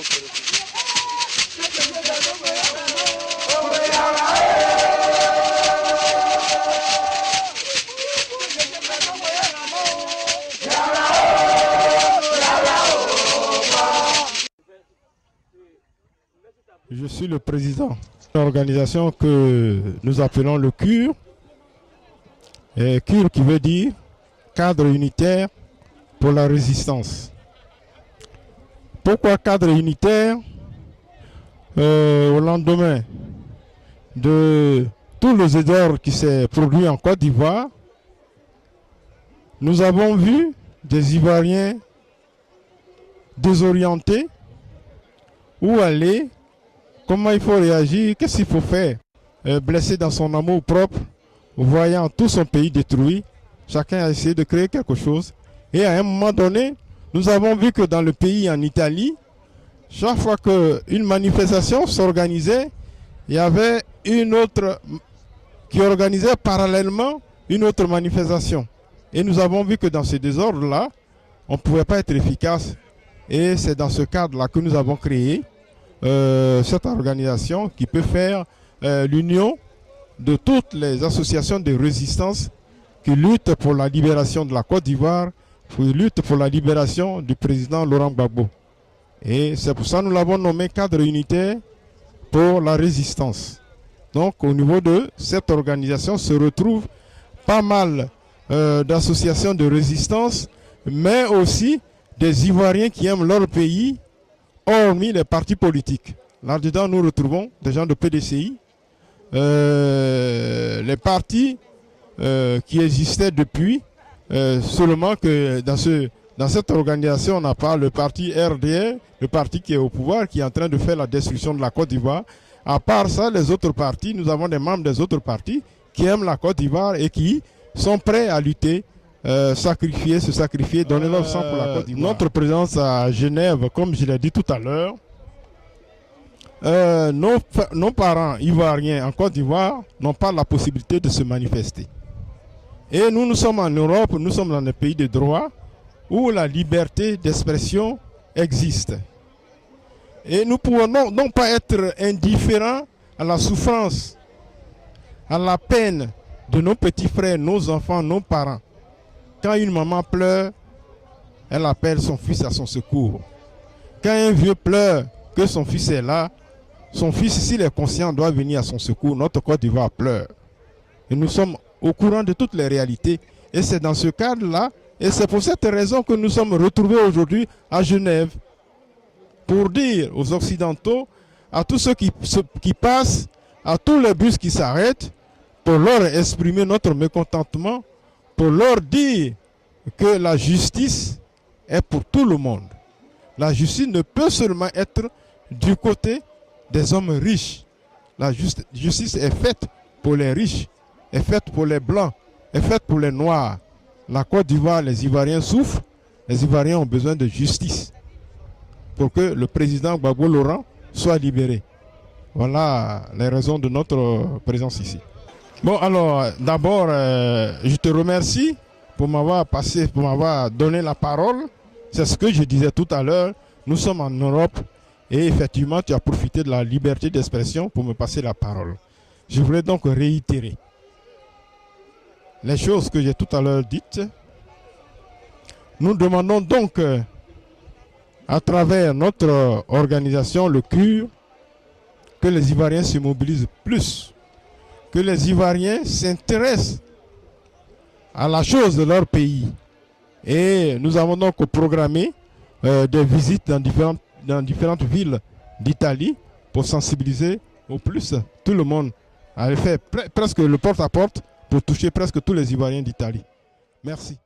Je suis le président d'une organisation que nous appelons le CUR. CUR qui veut dire cadre unitaire pour la résistance. Pourquoi cadre unitaire? Au lendemain de tout le désordre qui s'est produit en Côte d'Ivoire, nous avons vu des Ivoiriens désorientés. Où aller? Comment il faut réagir? Qu'est-ce qu'il faut faire? Blessé dans son amour propre, voyant tout son pays détruit, chacun a essayé de créer quelque chose. Et à un moment donné, nous avons vu que dans le pays, en Italie, chaque fois qu'une manifestation s'organisait, il y avait une autre qui organisait parallèlement une autre manifestation. Et nous avons vu que dans ce désordre-là, on ne pouvait pas être efficace. Et c'est dans ce cadre-là que nous avons créé cette organisation qui peut faire l'union de toutes les associations de résistance qui luttent pour la libération de la Côte d'Ivoire, qui luttent pour la libération du président Laurent Gbagbo. Et c'est pour ça que nous l'avons nommé cadre unitaire pour la résistance. Donc au niveau de cette organisation se retrouvent pas mal d'associations de résistance, mais aussi des Ivoiriens qui aiment leur pays, hormis les partis politiques. Là-dedans, nous retrouvons des gens de PDCI, les partis qui existaient depuis, seulement que dans cette organisation, on n'a pas le parti RDR, le parti qui est au pouvoir, qui est en train de faire la destruction de la Côte d'Ivoire. À part ça, les autres partis, nous avons des membres des autres partis qui aiment la Côte d'Ivoire et qui sont prêts à lutter, se sacrifier, donner leur sang pour la Côte d'Ivoire. Notre présence à Genève, comme je l'ai dit tout à l'heure, nos parents ivoiriens en Côte d'Ivoire n'ont pas la possibilité de se manifester. Et nous sommes en Europe, nous sommes dans un pays de droit où la liberté d'expression existe. Et nous pouvons non pas être indifférents à la souffrance, à la peine de nos petits frères, nos enfants, nos parents. Quand une maman pleure, elle appelle son fils à son secours. Quand un vieux pleure que son fils est là, son fils, s'il est conscient, doit venir à son secours. Notre Côte d'Ivoire pleure. Et nous sommes au courant de toutes les réalités. Et c'est dans ce cadre-là, et c'est pour cette raison que nous sommes retrouvés aujourd'hui à Genève, pour dire aux Occidentaux, à tous ceux qui passent, à tous les bus qui s'arrêtent, pour leur exprimer notre mécontentement, pour leur dire que la justice est pour tout le monde. La justice ne peut seulement être du côté des hommes riches. La justice est faite pour les riches, est faite pour les blancs, est faite pour les noirs. La Côte d'Ivoire, les Ivoiriens souffrent, les Ivoiriens ont besoin de justice pour que le président Gbagbo Laurent soit libéré. Voilà les raisons de notre présence ici. Bon, alors, d'abord, je te remercie pour m'avoir donné la parole. C'est ce que je disais tout à l'heure. Nous sommes en Europe et effectivement, tu as profité de la liberté d'expression pour me passer la parole. Je voulais donc réitérer les choses que j'ai tout à l'heure dites. Nous demandons donc, à travers notre organisation, le CUR, que les Ivoiriens se mobilisent plus, que les Ivoiriens s'intéressent à la chose de leur pays. Et nous avons donc programmé des visites dans différentes villes d'Italie pour sensibiliser au plus tout le monde à faire presque le porte-à-porte pour toucher presque tous les Ivoiriens d'Italie. Merci.